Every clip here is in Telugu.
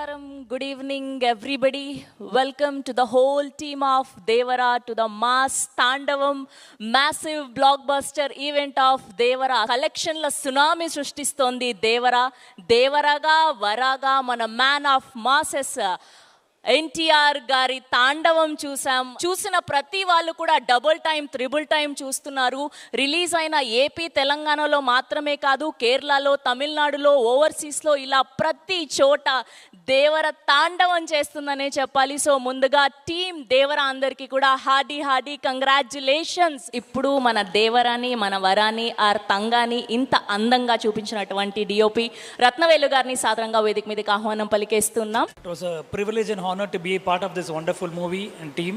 Namaskaram, good evening everybody. Welcome to the whole team of Devara to the mass Tandavam massive blockbuster event of Devara. Collection la tsunami సృష్టిస్తోంది Devara. Devaraga Varaga మన man of masses ఎన్టీఆర్ గారి తాండవం చూసిన ప్రతి వాళ్ళు కూడా డబుల్ టైం త్రిబుల్ టైం చూస్తున్నారు. రిలీజ్ అయిన ఏపీ తెలంగాణలో మాత్రమే కాదు, కేరళలో, తమిళనాడులో, ఓవర్సీస్లో ఇలా ప్రతి చోట దేవర తాండవం చేస్తుందనే చెప్పాలి. సో ముందుగా టీం దేవర అందరికీ కూడా హార్డీ కంగ్రాచ్యులేషన్స్. ఇప్పుడు మన దేవరాని, మన వరాని, ఆర్ తంగాని ఇంత అందంగా చూపించినటువంటి డిఓపి రత్నవేలు గారిని సాధారణంగా వేదిక మీదకి ఆహ్వానం పలికేస్తున్నాం. It was a privilege and honor to be a part of this wonderful movie and team.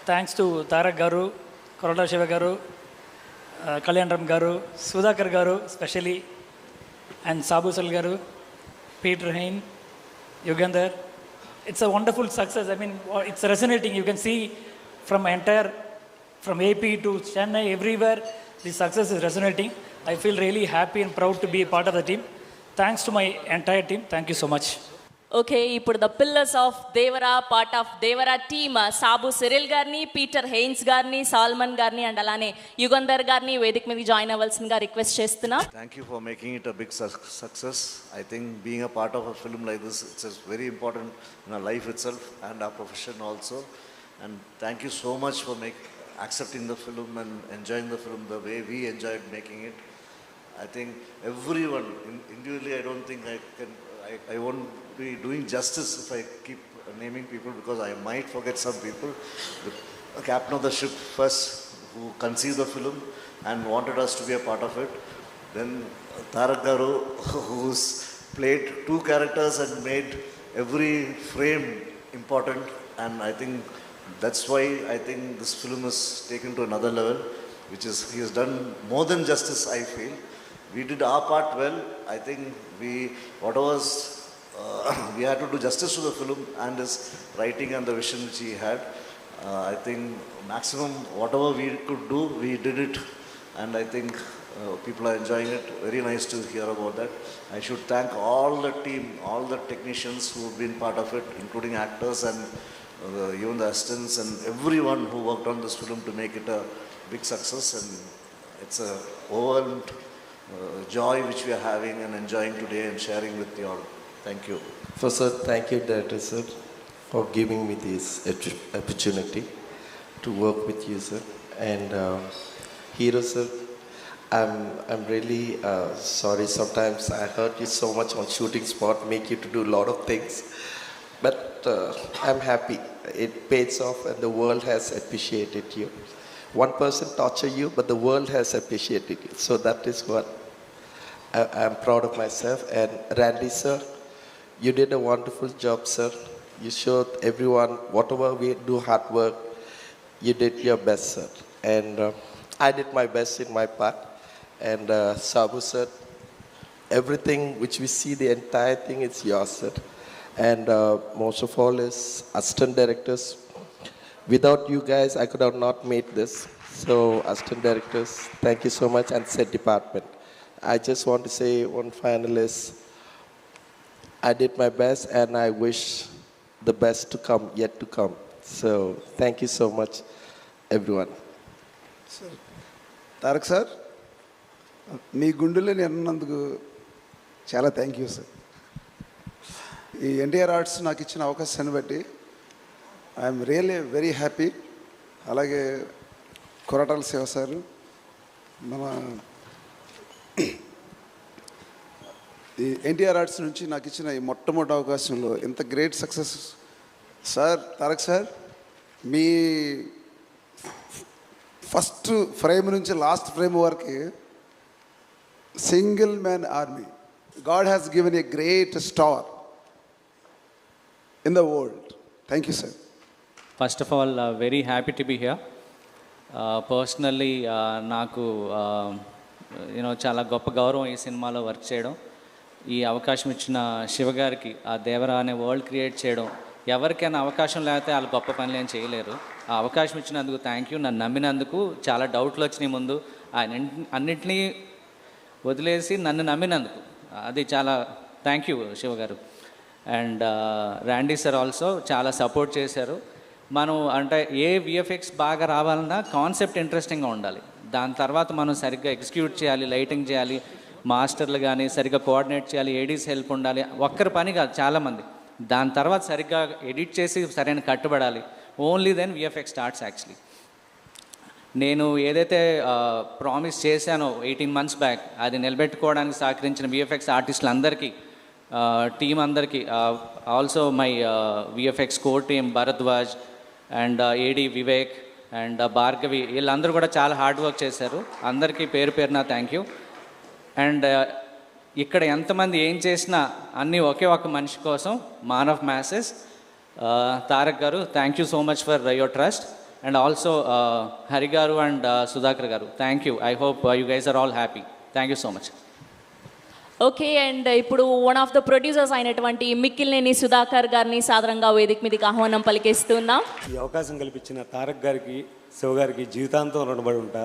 Thanks to Tarak Garu, Korota Shiva Garu, Kalyanram Garu, Sudhakar Garu especially, and Sabusal Garu, Peter Hain, Yugandhar. It's a wonderful success. I mean, it's resonating. You can see from AP to Chennai, everywhere, the success is resonating. I feel really happy and proud to be a part of the team. Thanks to my entire team. Thank you so much. Okay, ఇప్పుడు the pillars of Devara, part of Devara team Sabu Cyril గారిని, పీటర్ హెయిన్స్ గారిని, సాల్మన్ గారిని అండ్ అలానే యుగంధర్ గారిని వేదిక మీద జాయిన్ అవ్వాల్సిందిగా రిక్వెస్ట్ చేస్తున్నా. Thank you for making it a big success. I think being a part of a film like this it's very important in our life itself and our profession also. And thank you so much for accepting the film and enjoying the film the way we enjoyed making it. I think everyone individually, I don't think I won't be doing justice if I keep naming people because I might forget some people. The captain of the ship first, who conceived the film and wanted us to be a part of it. Then Tarak Garu, who's played two characters and made every frame important, and I think that's why I think this film is taken to another level, which is he has done more than justice, I feel. We did our part well. I think we had to do justice to the film and his writing and the vision which he had. I think maximum whatever we could do, we did it, and I think people are enjoying it. Very nice to hear about that. I should thank all the team, all the technicians who have been part of it, including actors and even the assistants and everyone who worked on this film to make it a big success. And it's a overwhelmed joy which we are having and enjoying today and sharing with you all. Thank you. First, sir, thank you, Director sir, for giving me this opportunity to work with you, sir. And Hero sir, I'm really sorry. Sometimes I hurt you so much on shooting spot, make you to do a lot of things. But I'm happy. It pays off, and the world has appreciated you. One person torture you, but the world has appreciated you. So that is what I'm proud of myself. And Randy sir, you did a wonderful job, sir. You showed everyone whatever we do hard work, you did your best, sir. And I did my best in my part. And Sabu sir, everything which we see, the entire thing is yours, sir. And most of all is assistant directors. Without you guys, I could have not made this. So assistant directors, thank you so much, and set department. I just want to say one final is, I did my best and I wish the best to come, yet to come. So thank you so much, everyone. Sir, Tarak sir, మీ గుండెలో అన్నందుకు చాలా థ్యాంక్ యూ సార్. ఈ ఎన్టీఆర్ ఆర్ట్స్ నాకు ఇచ్చిన అవకాశాన్ని బట్టి ఐఎమ్ రియల్లీ వెరీ హ్యాపీ. అలాగే కొరటాల శివ సార్, మన ఈ ఎన్టీఆర్ ఆర్ట్స్ నుంచి నాకు ఇచ్చిన ఈ మొట్టమొదటి అవకాశంలో ఇంత great success sir. Tarak sir, మీ ఫస్ట్ ఫ్రేమ్ నుంచి లాస్ట్ ఫ్రేమ్ వరకు single man army. God has given a great star in the world. Thank you, sir. First of all, very happy to be here. Personally, నాకు చాలా గొప్ప గౌరవం ఈ సినిమాలో వర్క్ చేయడం. ఈ అవకాశం ఇచ్చిన శివ గారికి, ఆ దేవరా అనే వరల్డ్ క్రియేట్ చేయడం, ఎవరికైనా అవకాశం లేకపోతే వాళ్ళు గొప్ప పనులు ఏం చేయలేరు. ఆ అవకాశం ఇచ్చినందుకు థ్యాంక్ యూ. నన్ను నమ్మినందుకు, చాలా డౌట్లు వచ్చినాయి ముందు, ఆయన అన్నింటినీ వదిలేసి నన్ను నమ్మినందుకు అది చాలా థ్యాంక్ యూ శివ గారు. అండ్ ర్యాండీ సార్ ఆల్సో చాలా సపోర్ట్ చేశారు. మనం అంటే ఏ విఎఫ్ఎక్స్ బాగా రావాలన్నా కాన్సెప్ట్ ఇంట్రెస్టింగ్గా ఉండాలి. దాని తర్వాత మనం సరిగ్గా ఎగ్జిక్యూట్ చేయాలి, లైటింగ్ చేయాలి, మాస్టర్లు కానీ సరిగ్గా కోఆర్డినేట్ చేయాలి, ఏడీస్ హెల్ప్ ఉండాలి. ఒక్కరి పని కాదు, చాలామంది. దాని తర్వాత సరిగ్గా ఎడిట్ చేసి సరైన కట్టుబడాలి. Only then VFX starts actually. నేను ఏదైతే ప్రామిస్ చేశానో 18 months బ్యాక్, అది నిలబెట్టుకోవడానికి సహకరించిన విఎఫ్ఎక్స్ ఆర్టిస్టులందరికీ, టీం అందరికీ, also my VFX core team Bharadwaj and AD Vivek and Bhargavi, వీళ్ళందరూ కూడా చాలా హార్డ్ వర్క్ చేశారు. అందరికీ పేరు పేరున థ్యాంక్ యూ. అండ్ ఇక్కడ ఎంతమంది ఏం చేసినా అన్నీ ఒకే ఒక మనిషి కోసం, మాన్ ఆఫ్ మ్యాసెస్ తారక్ గారు, thank you so much for your trust. And also Hari గారు అండ్ సుధాకర్ గారు, thank you. I hope you guys are all happy. Thank you so much. Okay, and ఇప్పుడు వన్ ఆఫ్ ద ప్రొడ్యూసర్స్ అయినటువంటి మిక్కిలినేని సుధాకర్ గారిని సాదరంగా వేదిక మీదకి ఆహ్వానం పలికేస్తున్నాం. ఈ అవకాశం కల్పించిన తారక్ గారికి, శివ గారికి జీవితాంతం రుణపడి ఉంటా.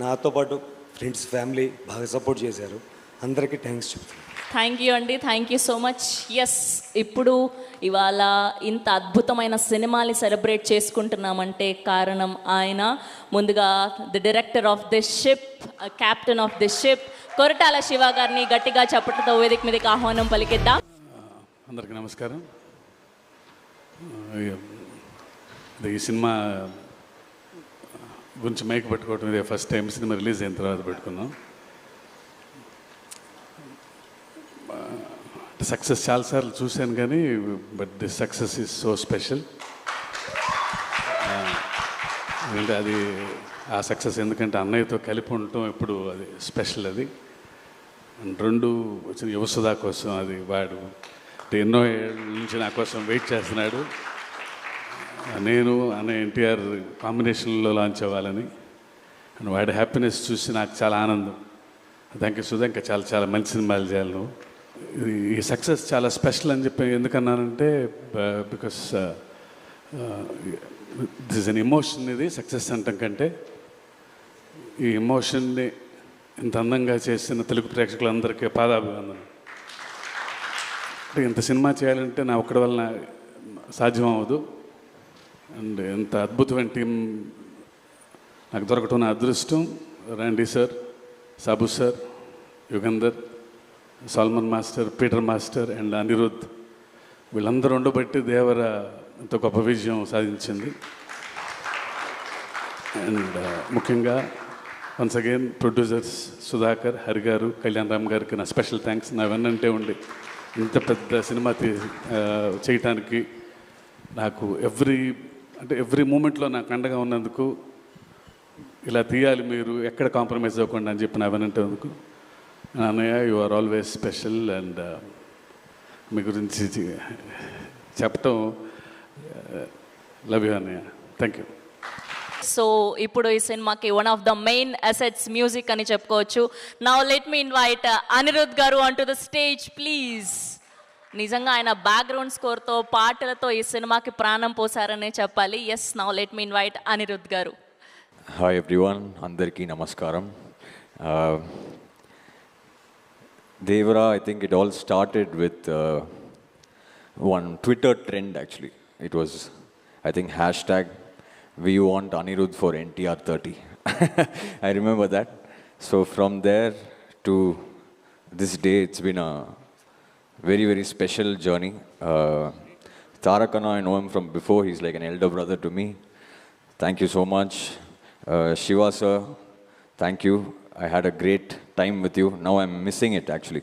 నాతో పాటు ఫ్రెండ్స్, ఫ్యామిలీ బాగా సపోర్ట్ చేశారు. అందరికీ థ్యాంక్స్ చెప్తాను. థ్యాంక్ యూ అండి, thank you so much. Yes, ఇప్పుడు ఇవాళ ఇంత అద్భుతమైన సినిమాని సెలబ్రేట్ చేసుకుంటున్నామంటే కారణం ఆయన. ముందుగా the director of this ship, captain of this ship, Koratala Shiva గారిని గట్టిగా చప్పట్లతో వేదిక మీదకి ఆహ్వానం పలికిద్దాం. అందరికీ నమస్కారం. ఈ సినిమా గురించి మైక్ పెట్టుకోవటం ఇదే ఫస్ట్ టైం. సినిమా రిలీజ్ అయిన తర్వాత పెట్టుకున్నాం. సక్సెస్ చాలాసార్లు చూశాను కానీ but this success is so special. ఎందుకంటే అది ఆ సక్సెస్ ఎందుకంటే అన్నయ్యతో కలిపి ఉండటం ఇప్పుడు అది స్పెషల్. అది రెండు వచ్చిన యువసుధా కోసం, అది వాడు ఎన్నో ఏళ్ళ నుంచి నా కోసం వెయిట్ చేస్తున్నాడు. నేను అన్నయ్య ఎన్టీఆర్ కాంబినేషన్లో లాంచ్ అవ్వాలని, అండ్ వాడి హ్యాపీనెస్ చూసి నాకు చాలా ఆనందం. థ్యాంక్ యూ సుధా, ఇంకా చాలా చాలా మంచి సినిమాలు చేయాలి నువ్వు. ఈ సక్సెస్ చాలా స్పెషల్ అని చెప్పి ఎందుకన్నానంటే because this is an emotion. ఇది సక్సెస్ అంటాం కంటే ఈ ఎమోషన్ని ఇంత అందంగా చేసిన తెలుగు ప్రేక్షకులందరికీ పాదాభివందనం. అంటే ఇంత సినిమా చేయాలంటే నా ఒక్కడి వలన సాధ్యం అవ్వదు. అండ్ ఇంత అద్భుతమైన టీం నాకు దొరకటం నా అదృష్టం. Randy sir, Sabu sir, Yugandhar, Salman master, Peter master and Anirudh, వీళ్ళందరూ ఉండబట్టి దేవర ఎంతో గొప్ప విజయం సాధించింది. అండ్ ముఖ్యంగా once again producers Sudhakar, Hari గారు, కళ్యాణ్ రామ్ గారికి నా స్పెషల్ థ్యాంక్స్. నా వెన్నంటే ఉండి ఇంత పెద్ద సినిమా చేయటానికి నాకు ఎవ్రీ మూమెంట్లో నాకు అండగా ఉన్నందుకు, ఇలా తీయాలి మీరు ఎక్కడ కాంప్రమైజ్ అవ్వకుండా అని చెప్పి నా వెన్నంటే ఉన్నందుకు అన్నయ్య, you are always special. And మీ గురించి చెప్పటం లవ్ యూ అన్నయ్య. Thank you. సో ఇప్పుడు ఈ సినిమాకి one of the main assets music అని చెప్పుకోవచ్చు. Now let me invite Anirudh గారు on to the stage please. నిజంగా ఆయన బ్యాక్గ్రౌండ్ స్కోర్తో, పాటలతో ఈ సినిమాకి ప్రాణం పోసారనే చెప్పాలి. Yes, now let me invite Anirudh గారు. హాయ్ ఎవ్రీవన్, అందరికీ నమస్కారం. Devara, I think it all started with one Twitter trend actually. It was, I think, hashtag we want Anirudh for NTR 30. I remember that. So from there to this day, it's been a very, very special journey. Tarak Anna, I know him from before. He's like an elder brother to me. Thank you so much. Shiva sir, thank you. I had a great time with you. Now I'm missing it actually.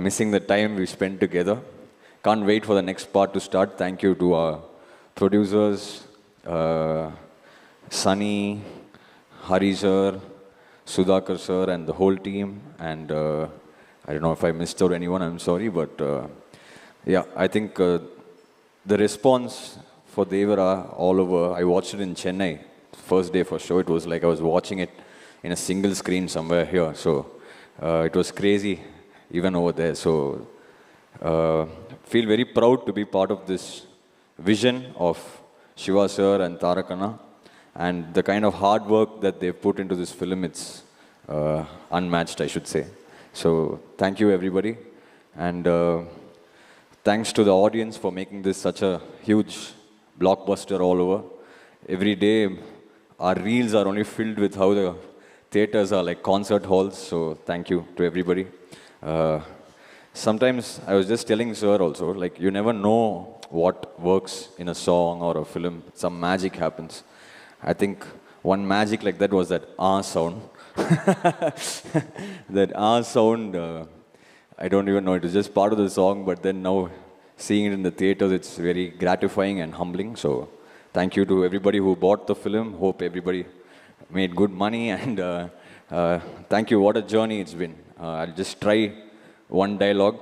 Missing the time we spent together. Can't wait for the next part to start. Thank you to our producers, Sunny, Hari sir, Sudhakar sir and the whole team. And I don't know if I missed out anyone, I'm sorry. But yeah, I think the response for Devara all over, I watched it in Chennai. First day for show, it was like I was watching it in a single screen somewhere here. So it was crazy even over there. So feel very proud to be part of this vision of Shiva sir and Tarak Anna, and the kind of hard work that they've put into this film, it's unmatched, I should say. So thank you everybody. And thanks to the audience for making this such a huge blockbuster all over. Every day, our reels are only filled with how the theaters are like concert halls. So thank you to everybody. Sometimes I was just telling Sir also, like you never know what works in a song or a film. Some magic happens. I think one magic like that was that sound. That sound, I don't even know, it was just part of the song, but then now seeing it in the theaters, it's very gratifying and humbling. So thank you to everybody who bought the film. Hope everybody made good money, and thank you. What a journey it's been. I'll just try one dialogue.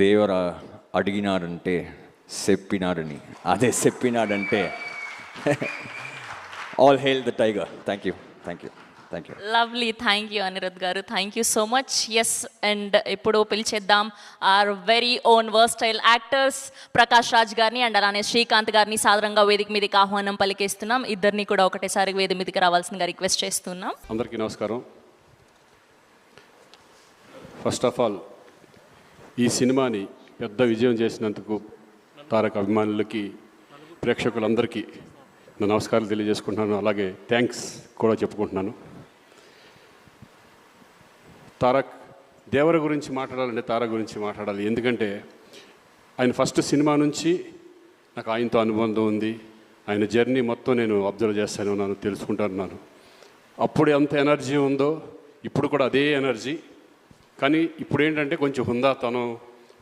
Devara adiginarante seppinarani ade seppinadante. All hail the tiger. Thank you. Thank you. Thank you. Lovely, thank you Anirudh గారు, thank you so much. Yes, and ఇప్పుడు పిలిచేద్దాం our very own versatile actors Prakash Raj గారిని అండ్ అలానే శ్రీకాంత్ గారిని సాధారణంగా వేదిక మీదకి ఆహ్వానం పలికేస్తున్నాం. ఇద్దరిని కూడా ఒకటేసారి వేదిక మీదకి రావాల్సిందిగా రిక్వెస్ట్ చేస్తున్నాం. అందరికీ నమస్కారం. ఫస్ట్ ఆఫ్ ఆల్ ఈ సినిమాని పెద్ద విజయం చేసినందుకు తారక్ అభిమానులకి, ప్రేక్షకులందరికీ నా నమస్కారాలు తెలియజేసుకుంటున్నాను. అలాగే థ్యాంక్స్ కూడా చెప్పుకుంటున్నాను. తారక్ దేవర గురించి మాట్లాడాలంటే తారక్ గురించి మాట్లాడాలి. ఎందుకంటే ఆయన ఫస్ట్ సినిమా నుంచి నాకు ఆయనతో అనుబంధం ఉంది. ఆయన జర్నీ మొత్తం నేను అబ్జర్వ్ చేస్తాను ఉన్నాను, తెలుసుకుంటున్నాను. అప్పుడు ఎంత ఎనర్జీ ఉందో ఇప్పుడు కూడా అదే ఎనర్జీ. కానీ ఇప్పుడు ఏంటంటే కొంచెం హుందాతనం,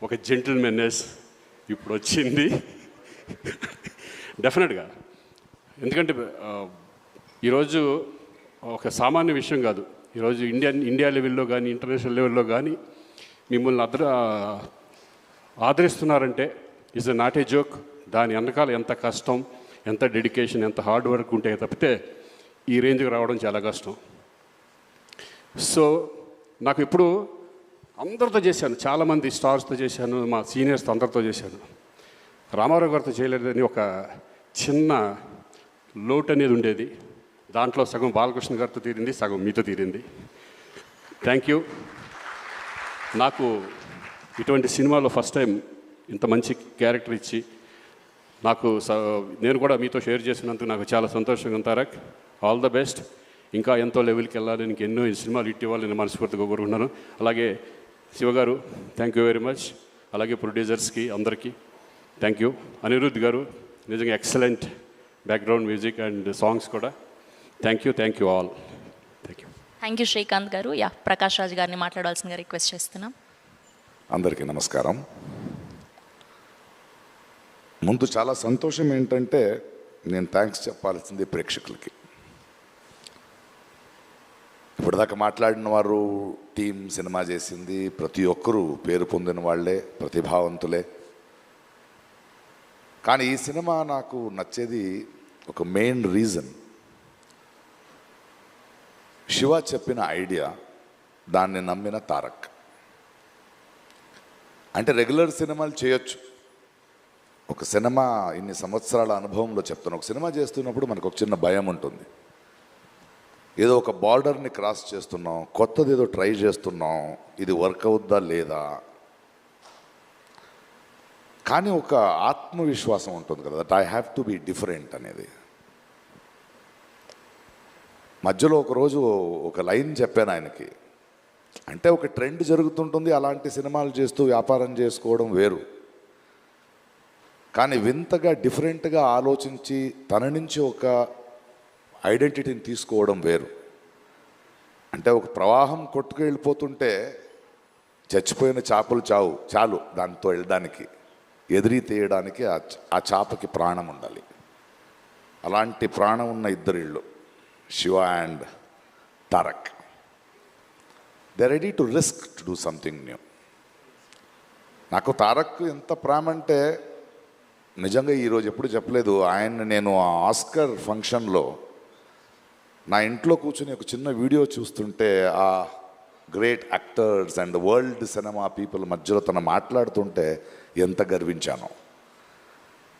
ఒక జెంటిల్మెన్నెస్ ఇప్పుడు వచ్చింది డెఫినెట్గా. ఎందుకంటే ఈరోజు ఒక సామాన్య విషయం కాదు. ఈరోజు ఇండియా లెవెల్లో కానీ ఇంటర్నేషనల్ లెవెల్లో కానీ మిమ్మల్ని ఆదరిస్తున్నారంటే ఈజ్ నాట్ ఏ జోక్. దాని వెనకాల ఎంత కష్టం, ఎంత డెడికేషన్, ఎంత హార్డ్ వర్క్ ఉంటే తప్పితే ఈ రేంజ్కి రావడం చాలా కష్టం. సో నాకు ఇప్పుడు అందరితో చేశాను, చాలామంది స్టార్స్తో చేశాను, మా సీనియర్స్తో అందరితో చేశాను. రామారావు గారితో చేయలేదని ఒక చిన్న లోటు అనేది ఉండేది. దాంట్లో సగం బాలకృష్ణ గారితో తీరింది, సగం మీతో తీరింది. Thank you. నాకు ఇటువంటి సినిమాలో ఫస్ట్ టైం ఇంత మంచి క్యారెక్టర్ ఇచ్చి నేను కూడా మీతో షేర్ చేసినందుకు నాకు చాలా సంతోషంగా ఉంది. Tarak, all the best. ఇంకా ఎంతో లెవెల్కి వెళ్ళాలి, నీకు ఎన్నో సినిమాలు హిట్ ఇవ్వాలి నేను మనస్ఫూర్తిగా కోరుకుంటున్నాను. అలాగే శివగారు థ్యాంక్ యూ వెరీ మచ్. అలాగే ప్రొడ్యూసర్స్కి అందరికీ థ్యాంక్ యూ. అనిరుద్ధ్ గారు నిజంగా excellent background music and songs కూడా. Thank you all. Thank you. Thank you Srikanth గారు. యా, ప్రకాష్ రాజ్ గారిని మాట్లాడవలసిందిగా రిక్వెస్ట్ చేస్తున్నాం. అందరికీ నమస్కారం. ముందు చాలా సంతోషం ఏంటంటే నేను థ్యాంక్స్ చెప్పాల్సింది ప్రేక్షకులకి. ఇప్పటిదాకా మాట్లాడిన వారు, టీం సినిమా చేసింది, ప్రతి ఒక్కరూ పేరు పొందిన వాళ్ళే, ప్రతిభావంతులే. కానీ ఈ సినిమా నాకు నచ్చేది ఒక మెయిన్ రీజన్, శివ చెప్పిన ఐడియా, దాన్ని నమ్మిన తారక్. అంటే రెగ్యులర్ సినిమాలు చేయొచ్చు, ఒక సినిమా ఇన్ని సంవత్సరాల అనుభవంలో చెప్తాను, ఒక సినిమా చేస్తున్నప్పుడు మనకు ఒక చిన్న భయం ఉంటుంది. ఏదో ఒక బార్డర్ని క్రాస్ చేస్తున్నాం, కొత్తది ఏదో ట్రై చేస్తున్నాం, ఇది వర్క్ అవుద్దా లేదా. కానీ ఒక ఆత్మవిశ్వాసం ఉంటుంది కదా, that I have to be different అనేది. మధ్యలో ఒకరోజు ఒక లైన్ చెప్పాను ఆయనకి, అంటే ఒక ట్రెండ్ జరుగుతుంటుంది, అలాంటి సినిమాలు చేస్తూ వ్యాపారం చేసుకోవడం వేరు. కానీ వింతగా డిఫరెంట్గా ఆలోచించి తన నుంచి ఒక ఐడెంటిటీని తీసుకోవడం వేరు. అంటే ఒక ప్రవాహం కొట్టుకు వెళ్ళిపోతుంటే చచ్చిపోయిన చేపలు చాలు దాంతో వెళ్ళడానికి, ఎదిరి తీయడానికి ఆ చేపకి ప్రాణం ఉండాలి. అలాంటి ప్రాణం ఉన్న ఇద్దరిళ్ళు, Siva and Tarak. They ready to risk to do something new. నాకు తారక్ ఎంత ప్రేమ అంటే నిజంగా ఈరోజు ఎప్పుడు చెప్పలేదు. ఆయన నేను ఆ ఆస్కర్ ఫంక్షన్లో నా ఇంట్లో కూర్చొని ఒక చిన్న వీడియో చూస్తుంటే ఆ great actors and world cinema people మధ్యలో తను మాట్లాడుతుంటే ఎంత గర్వించానో.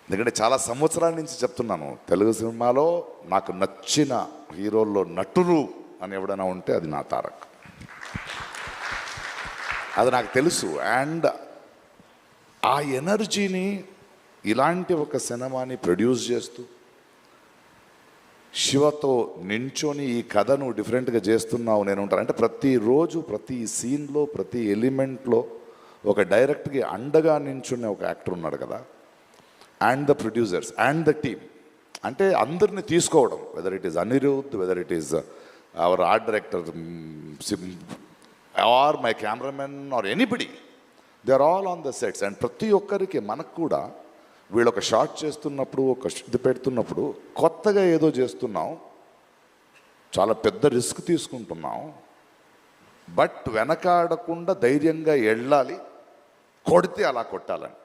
ఎందుకంటే చాలా సంవత్సరాల నుంచి చెప్తున్నాను, తెలుగు సినిమాలో నాకు నచ్చిన హీరోల్లో నటులు అని ఎవడైనా ఉంటే అది నా తారక్. అది నాకు తెలుసు. అండ్ ఆ ఎనర్జీని ఇలాంటి ఒక సినిమాని ప్రొడ్యూస్ చేస్తూ శివతో నించొని ఈ కథను డిఫరెంట్గా చేస్తున్నావు నేను ఉంటాను అంటే ప్రతిరోజు ప్రతి సీన్లో ప్రతి ఎలిమెంట్లో ఒక డైరెక్ట్గా అండగా నించునే ఒక యాక్టర్ ఉన్నాడు కదా. And the producers and the team అంటే అందరిని తీసుకోవడం, whether it is Anirudh, whether it is our art director or my cameraman or anybody, they are all on the sets. అండ్ ప్రతి ఒక్కరికి మనకు కూడా వీళ్ళు ఒక షాట్ చేస్తున్నప్పుడు ఒక ఇది పెడుతున్నప్పుడు కొత్తగా ఏదో చేస్తున్నాం, చాలా పెద్ద రిస్క్ తీసుకుంటున్నాం, బట్ వెనకాడకుండా ధైర్యంగా వెళ్ళాలి, కొడితే అలా కొట్టాలని.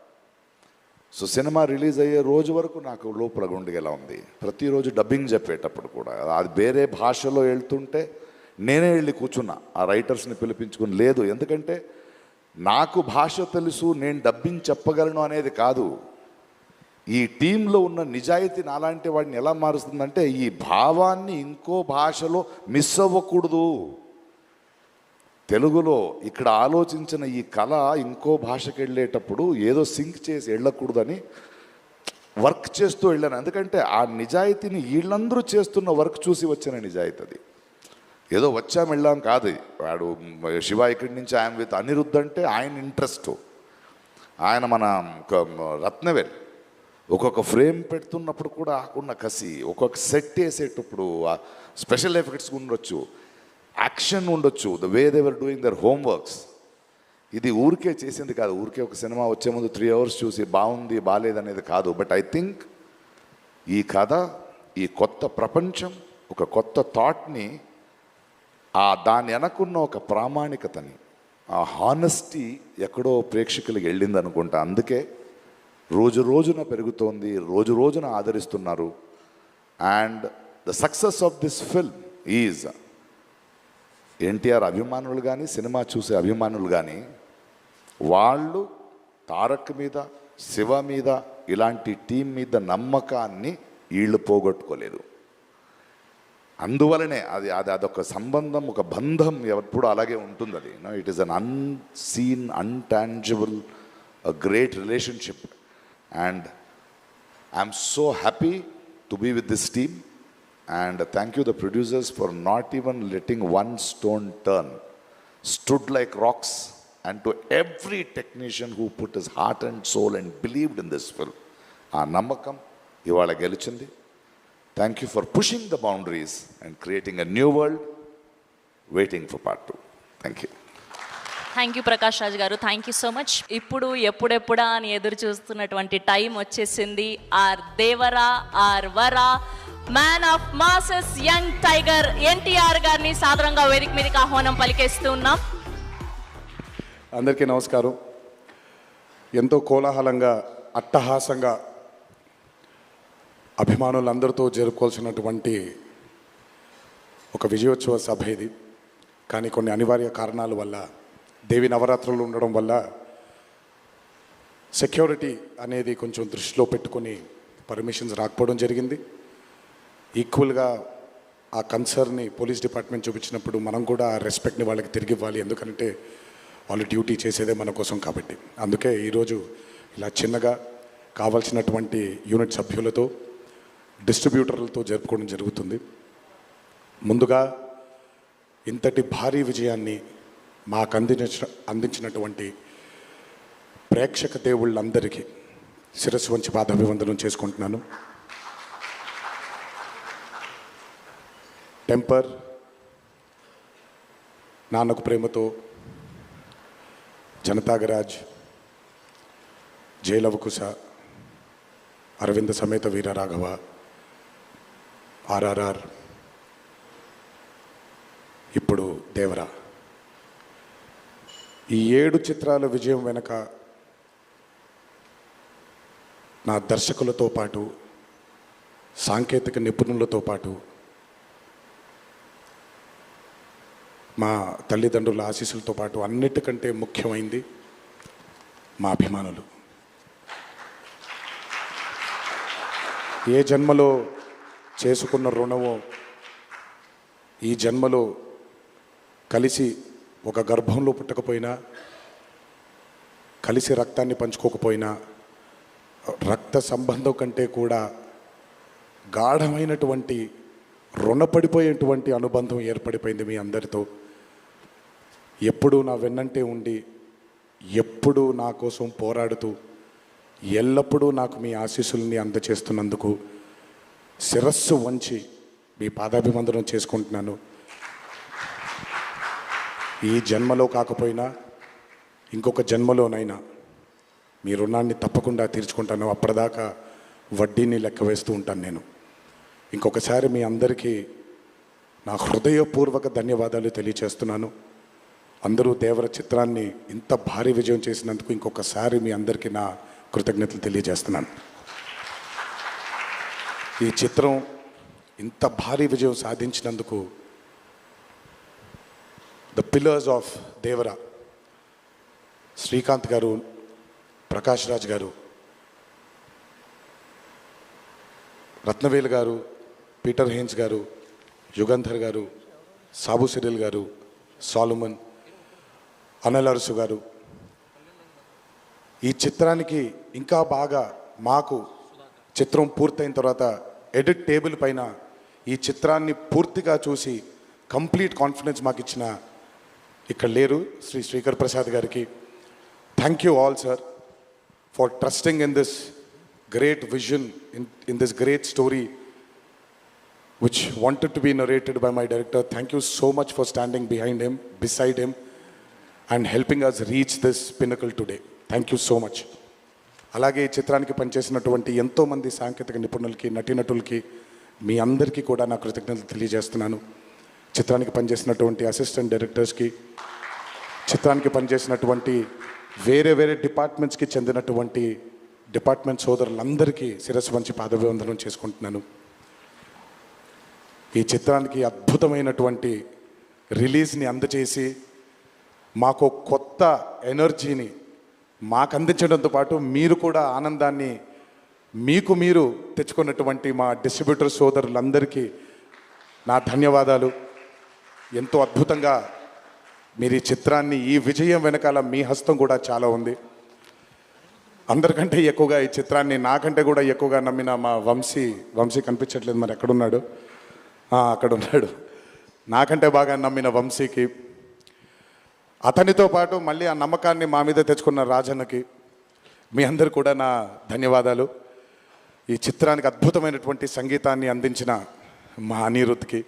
సో సినిమా రిలీజ్ అయ్యే రోజు వరకు నాకు లోపల గుండెగా ఉంది. ప్రతిరోజు డబ్బింగ్ చెప్పేటప్పుడు కూడా అది వేరే భాషలో వెళ్తుంటే నేనే వెళ్ళి కూర్చున్నా ఆ రైటర్స్ని పిలిపించుకుని. లేదు, ఎందుకంటే నాకు భాష తెలుసు, నేను డబ్బింగ్ చెప్పగలను అనేది కాదు. ఈ టీంలో ఉన్న నిజాయితీ నాలాంటి వాడిని ఎలా మారుస్తుందంటే ఈ భావాన్ని ఇంకో భాషలో మిస్ అవ్వకూడదు. తెలుగులో ఇక్కడ ఆలోచించిన ఈ కళ ఇంకో భాషకి వెళ్ళేటప్పుడు ఏదో సింక్ చేసి వెళ్ళకూడదని వర్క్ చేస్తూ వెళ్ళాను. ఎందుకంటే ఆ నిజాయితీని వీళ్ళందరూ చేస్తున్న వర్క్ చూసి వచ్చిన నిజాయితీ అది. ఏదో వచ్చాం వెళ్ళాం కాదు. వాడు శివ ఇక్కడి నుంచి ఆయన విత్ అనిరుద్ధ్ అంటే ఆయన ఇంట్రెస్ట్, ఆయన మన రత్నవేల్ ఒక్కొక్క ఫ్రేమ్ పెడుతున్నప్పుడు కూడా ఆకున్న కసి, ఒక్కొక్క సెట్ వేసేటప్పుడు స్పెషల్ ఎఫెక్ట్స్ ఉండొచ్చు, యాక్షన్ ఉండొచ్చు, the way they were doing their homeworks. ఇది ఊరికే చేసింది కాదు. ఊరికే ఒక సినిమా వచ్చే ముందు 3 hours చూసి బాగుంది బాగాలేదనేది కాదు. బట్ ఐ థింక్ ఈ కథ, ఈ కొత్త ప్రపంచం, ఒక కొత్త థాట్ని, దాని వెనకున్న ఒక ప్రామాణికతని, ఆ హానెస్టీ ఎక్కడో ప్రేక్షకులకి వెళ్ళింది అనుకుంటా. అందుకే రోజు రోజున పెరుగుతోంది, రోజు రోజున ఆదరిస్తున్నారు. And the success of this film is NTR అభిమానులు కానీ, సినిమా చూసే అభిమానులు కానీ, వాళ్ళు తారక్ మీద, శివ మీద, ఇలాంటి టీం మీద నమ్మకాన్ని వీళ్ళు పోగొట్టుకోలేదు. అందువలనే అదొక సంబంధం, ఒక బంధం ఎప్పుడు అలాగే ఉంటుంది. అది it is an unseen, intangible, a great relationship. And I'm so happy to be with this team. And thank you the producers for not even letting one stone turn. Stood like rocks. And to every technician who put his heart and soul and believed in this film. Aa namakam ivala gelichindi. Thank you for pushing the boundaries and creating a new world, waiting for part 2. Thank you. Thank you Prakash Raj గారు, థ్యాంక్ యూ సో మచ్. ఇప్పుడు ఎప్పుడెప్పుడా అని ఎదురు చూస్తున్నటువంటి టైం వచ్చేసింది. ఆర్ దేవరా, ఆర్ వరా, man of masses, young tiger NTR గారిని సాదరంగా వేదిక మీదకి ఆహ్వానం పలికేస్తూ ఉన్నాం. అందరికీ నమస్కారం. ఎంతో కోలాహలంగా, అట్టహాసంగా అభిమానులందరితో జరుపుకోవాల్సినటువంటి ఒక విజయోత్సవ సభ ఇది. కానీ కొన్ని అనివార్య కారణాల వల్ల, దేవి నవరాత్రులు ఉండడం వల్ల సెక్యూరిటీ అనేది కొంచెం దృష్టిలో పెట్టుకొని పర్మిషన్స్ రాకపోవడం జరిగింది. ఈక్వల్గా ఆ కన్సర్న్ని పోలీస్ డిపార్ట్మెంట్ చూపించినప్పుడు మనం కూడా ఆ రెస్పెక్ట్ని వాళ్ళకి తిరిగి ఇవ్వాలి. ఎందుకంటే వాళ్ళు డ్యూటీ చేసేదే మన కోసం కాబట్టి. అందుకే ఈరోజు ఇలా చిన్నగా కావాల్సినటువంటి యూనిట్ సభ్యులతో, డిస్ట్రిబ్యూటర్లతో జరుపుకోవడం జరుగుతుంది. ముందుగా ఇంతటి భారీ విజయాన్ని మాకు అందించినటువంటి ప్రేక్షక దేవుళ్ళందరికీ శిరస్సు వంచి పాదాభివందనం చేసుకుంటున్నాను. టెంపర్, నాన్నకు ప్రేమతో, జనతాగరాజ్, జయలవకుశ, అరవింద సమేత వీరరాఘవ, ఆర్ఆర్ఆర్, ఇప్పుడు దేవరా, ఈ 7 చిత్రాల విజయం వెనక నా దర్శకులతో పాటు, సాంకేతిక నిపుణులతో పాటు, మా తల్లిదండ్రుల ఆశీస్సులతో పాటు అన్నిటికంటే ముఖ్యమైంది మా అభిమానులు. ఏ జన్మలో చేసుకున్న రుణమో ఈ జన్మలో కలిసి ఒక గర్భంలో పుట్టకపోయినా కలిసి రక్తాన్ని పంచుకోకపోయినా రక్త సంబంధం కంటే కూడా గాఢమైనటువంటి రుణపడిపోయేటువంటి అనుబంధం ఏర్పడిపోయింది మీ అందరితో. ఎప్పుడూ నా వెన్నంటే ఉండి ఎప్పుడూ నా కోసం పోరాడుతూ ఎల్లప్పుడూ నాకు మీ ఆశీస్సుల్ని అందచేస్తున్నందుకు శిరస్సు వంచి మీ పాదాభివందనం చేసుకుంటున్నాను. ఈ జన్మలో కాకపోయినా ఇంకొక జన్మలోనైనా మీ రుణాన్ని తప్పకుండా తీర్చుకుంటాను. అప్పటిదాకా వడ్డీని లెక్క వేస్తూ ఉంటాను నేను. ఇంకొకసారి మీ అందరికీ నా హృదయపూర్వక ధన్యవాదాలు తెలియచేస్తున్నాను. అందరూ దేవర చిత్రాన్ని ఇంత భారీ విజయం చేసినందుకు ఇంకొకసారి మీ అందరికీ నా కృతజ్ఞతలు తెలియజేస్తున్నాను. ఈ చిత్రం ఇంత భారీ విజయం సాధించినందుకు ద పిల్లర్స్ ఆఫ్ దేవర, శ్రీకాంత్ గారు, ప్రకాష్ రాజ్ గారు, రత్నవేల్ గారు, పీటర్ హేన్స్ గారు, యుగంధర్ గారు, సాబు సిరిల్ గారు, సాలుమన్, అనిల్ అరసు గారు, ఈ చిత్రానికి ఇంకా బాగా మాకు చిత్రం పూర్తయిన తర్వాత ఎడిట్ టేబుల్ పైన ఈ చిత్రాన్ని పూర్తిగా చూసి కంప్లీట్ కాన్ఫిడెన్స్ మాకు ఇచ్చిన ఇక్కడ లేరు శ్రీ శ్రీకర్ ప్రసాద్ గారికి thank you all sir for trusting in this great vision, in this great story which wanted to be narrated by my director. Thank you so much for standing behind him, beside him, and helping us reach this pinnacle today. Thank you so much. అలాగే ఈ చిత్రానికి పనిచేసినటువంటి ఎంతోమంది సాంకేతిక నిపుణులకి, నటీనటులకి, మీ అందరికీ కూడా నా కృతజ్ఞతలు తెలియజేస్తున్నాను. చిత్రానికి పనిచేసినటువంటి అసిస్టెంట్ డైరెక్టర్స్కి, చిత్రానికి పనిచేసినటువంటి వేరే వేరే డిపార్ట్మెంట్స్కి చెందినటువంటి డిపార్ట్మెంట్ సోదరులందరికీ శిరస్సు వంచి పాదాభివందనం చేసుకుంటున్నాను. ఈ చిత్రానికి అద్భుతమైనటువంటి రిలీజ్ని అందచేసి మాకు కొత్త ఎనర్జీని మాకు అందించడంతో పాటు మీరు కూడా ఆనందాన్ని మీకు మీరు తెచ్చుకున్నటువంటి మా డిస్ట్రిబ్యూటర్ సోదరులందరికీ నా ధన్యవాదాలు. ఎంతో అద్భుతంగా మీరు ఈ చిత్రాన్ని, ఈ విజయం వెనకాల మీ హస్తం కూడా చాలా ఉంది. అందరికంటే ఎక్కువగా ఈ చిత్రాన్ని నాకంటే కూడా ఎక్కువగా నమ్మిన మా వంశీ కనిపించట్లేదు, మరి ఎక్కడున్నాడు? అక్కడ ఉన్నాడు. నాకంటే బాగా నమ్మిన వంశీకి, అతనితో పాటు మళ్ళీ ఆ నమ్మకాన్ని మా మీద తెచ్చుకున్న రాజన్నకి, మీ అందరు కూడా నా ధన్యవాదాలు. ఈ చిత్రానికి అద్భుతమైనటువంటి సంగీతాన్ని అందించిన మా అనిరుద్ధ్కి,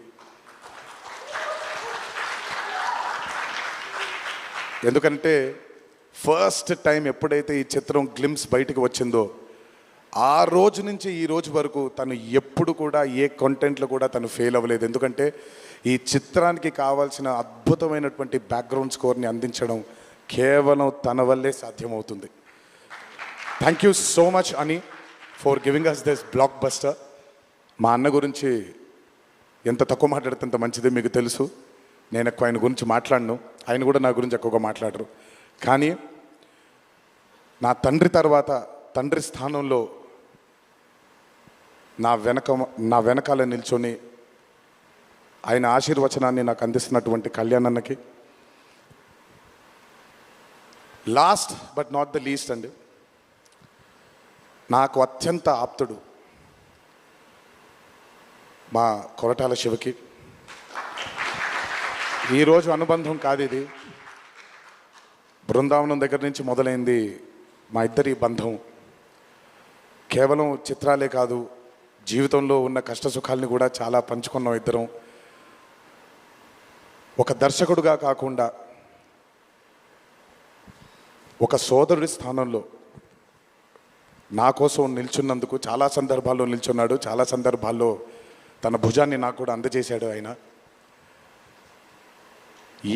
ఎందుకంటే ఫస్ట్ టైం ఎప్పుడైతే ఈ చిత్రం గ్లిమ్స్ బయటకు వచ్చిందో ఆ రోజు నుంచి ఈ రోజు వరకు తను ఎప్పుడు కూడా ఏ కంటెంట్లో కూడా తను ఫెయిల్ అవ్వలేదు. ఎందుకంటే ఈ చిత్రానికి కావాల్సిన అద్భుతమైనటువంటి బ్యాక్గ్రౌండ్ స్కోర్ని అందించడం కేవలం తన వల్లే సాధ్యమవుతుంది. థ్యాంక్ యూ సో మచ్ అని for giving us this blockbuster. మా అన్న గురించి ఎంత తక్కువ మాట్లాడితే అంత మంచిది, మీకు తెలుసు. నేను ఎక్కువ ఆయన గురించి మాట్లాడను, ఆయన కూడా నా గురించి ఎక్కువగా మాట్లాడరు. కానీ నా తండ్రి తర్వాత, తండ్రి స్థానంలో నా వెనకాల నిల్చొని ఆయన ఆశీర్వచనాన్ని నాకు అందిస్తున్నటువంటి కళ్యాణ్ అన్నకి, last but not the least అండి, నాకు అత్యంత ఆప్తుడు మా కొరటాల శివకి. ఈరోజు అనుబంధం కాదు ఇది, బృందావనం దగ్గర నుంచి మొదలైంది మా ఇద్దరి బంధం. కేవలం చిత్రాలే కాదు, జీవితంలో ఉన్న కష్ట సుఖాలని కూడా చాలా పంచుకున్నాం ఇద్దరం. ఒక దర్శకుడుగా కాకుండా ఒక సోదరుడి స్థానంలో నా కోసం నిల్చున్నందుకు చాలా సందర్భాల్లో నిల్చున్నాడు, చాలా సందర్భాల్లో తన భుజాన్ని నాకు కూడా అందజేశాడు ఆయన.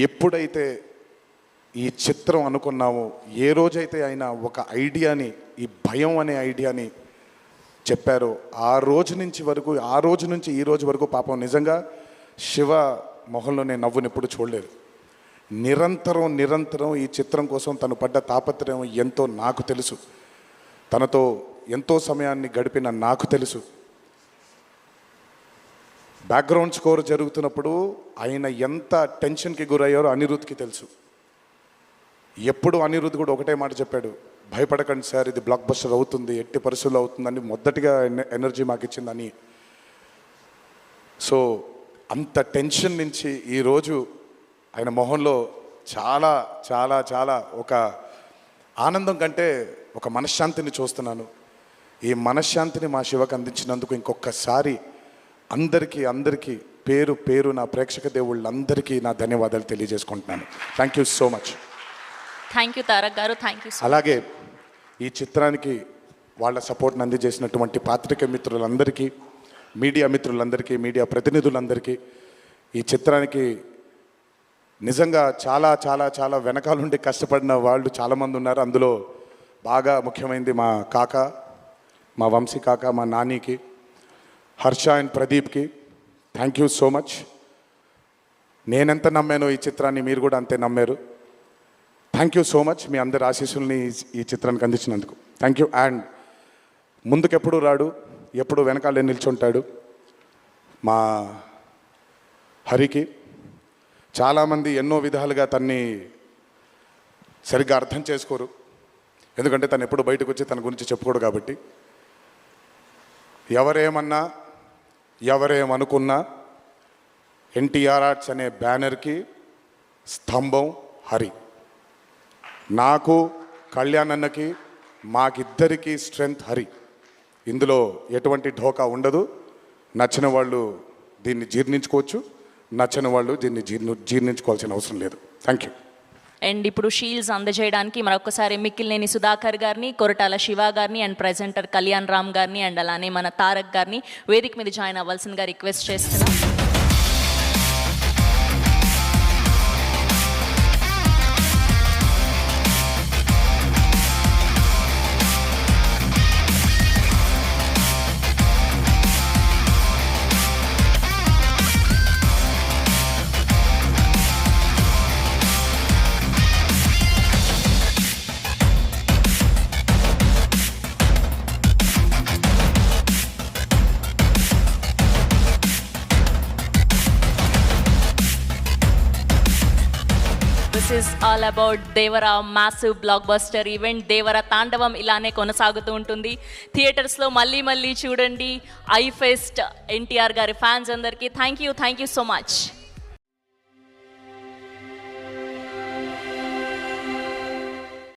ఎప్పుడైతే ఈ చిత్రం అనుకున్నామో, ఏ రోజైతే ఆయన ఒక ఐడియాని, ఈ భయం అనే ఐడియాని చెప్పారో, ఆ రోజు నుంచి ఈ రోజు వరకు పాపం నిజంగా శివ మొహంలో నేను నవ్వుని ఎప్పుడు చూడలేదు. నిరంతరం ఈ చిత్రం కోసం తను పడ్డ తాపత్రయం ఎంతో నాకు తెలుసు. తనతో ఎంతో సమయాన్ని గడిపిన నాకు తెలుసు. బ్యాక్గ్రౌండ్ స్కోర్ జరుగుతున్నప్పుడు ఆయన ఎంత టెన్షన్కి గురయ్యారో అనిరుద్ధ్కి తెలుసు. ఎప్పుడు అనిరుద్ధ్ కూడా ఒకటే మాట చెప్పాడు, భయపడకండి సార్, ఇది బ్లాక్ బస్టర్ అవుతుంది, ఎట్టి పరిస్థితుల్లో అవుతుందని మొదటిగా ఎనర్జీ మాకు ఇచ్చిందని. సో అంత టెన్షన్ నుంచి ఈరోజు ఆయన మొహంలో చాలా చాలా చాలా ఒక ఆనందం కంటే ఒక మనశ్శాంతిని చూస్తున్నాను. ఈ మనశ్శాంతిని మా శివకు అందించినందుకు ఇంకొకసారి అందరికీ పేరు పేరు నా ప్రేక్షక దేవుళ్ళందరికీ నా ధన్యవాదాలు తెలియజేసుకుంటున్నాను. Thank you so much. Thank you Tarak గారు, థ్యాంక్ యూ. అలాగే ఈ చిత్రానికి వాళ్ళ సపోర్ట్ని అందజేసినటువంటి పాత్రికేయ మిత్రులందరికీ, మీడియా మిత్రులందరికీ, మీడియా ప్రతినిధులందరికీ, ఈ చిత్రానికి నిజంగా చాలా చాలా చాలా వెనకాలండి కష్టపడిన వాళ్ళు చాలామంది ఉన్నారు. అందులో బాగా ముఖ్యమైనది మా కాక, మా వంశీ కాక, మా నానికి, హర్ష అండ్ ప్రదీప్కి థ్యాంక్ యూ సో మచ్. నేనెంత నమ్మానో ఈ చిత్రాన్ని మీరు కూడా అంతే నమ్మారు. Thank you so much. మీ అందరి ఆశీస్సుల్ని ఈ చిత్రానికి అందించినందుకు థ్యాంక్ యూ. అండ్ ముందుకెప్పుడు రాడు, ఎప్పుడు వెనకాలే నిల్చుంటాడు మా హరికి. చాలామంది ఎన్నో విధాలుగా తన్ని సరిగ్గా అర్థం చేసుకోరు, ఎందుకంటే తను ఎప్పుడు బయటకు వచ్చి తన గురించి చెప్పుకోడు కాబట్టి. ఎవరేమన్నా ఎవరేమనుకున్నా ఎన్టీఆర్ ఆర్ట్స్ అనే బ్యానర్కి స్తంభం హరి. నాకు, కళ్యాణ్ అన్నకి, మాకిద్దరికీ స్ట్రెంగ్త్ హరి. ఇందులో ఎటువంటి ఢోకా ఉండదు. నచ్చిన వాళ్ళు దీన్ని జీర్ణించుకోవచ్చు, నచ్చని వాళ్ళు దీన్ని జీర్ణించుకోవాల్సిన అవసరం లేదు. Thank you. అండ్ ఇప్పుడు షీల్డ్స్ అందజేయడానికి మరొకసారి మిక్కిలినేని సుధాకర్ గారిని, కొరటాల శివ గారిని అండ్ ప్రెజెంటర్ కళ్యాణ్ రామ్ గారిని అండ్ అలానే మన తారక్ గారిని వేదిక మీద జాయిన్ అవ్వాల్సిందిగా రిక్వెస్ట్ చేస్తున్నాం. This is all about Devara massive blockbuster event. Devara తాండవం ఇలానే కొనసాగుతూ ఉంటుంది. థియేటర్స్లో మళ్ళీ చూడండి. ఐ ఫెస్ట్ ఎన్టీఆర్ గారి ఫ్యాన్స్ అందరికీ థ్యాంక్ యూ సో మచ్.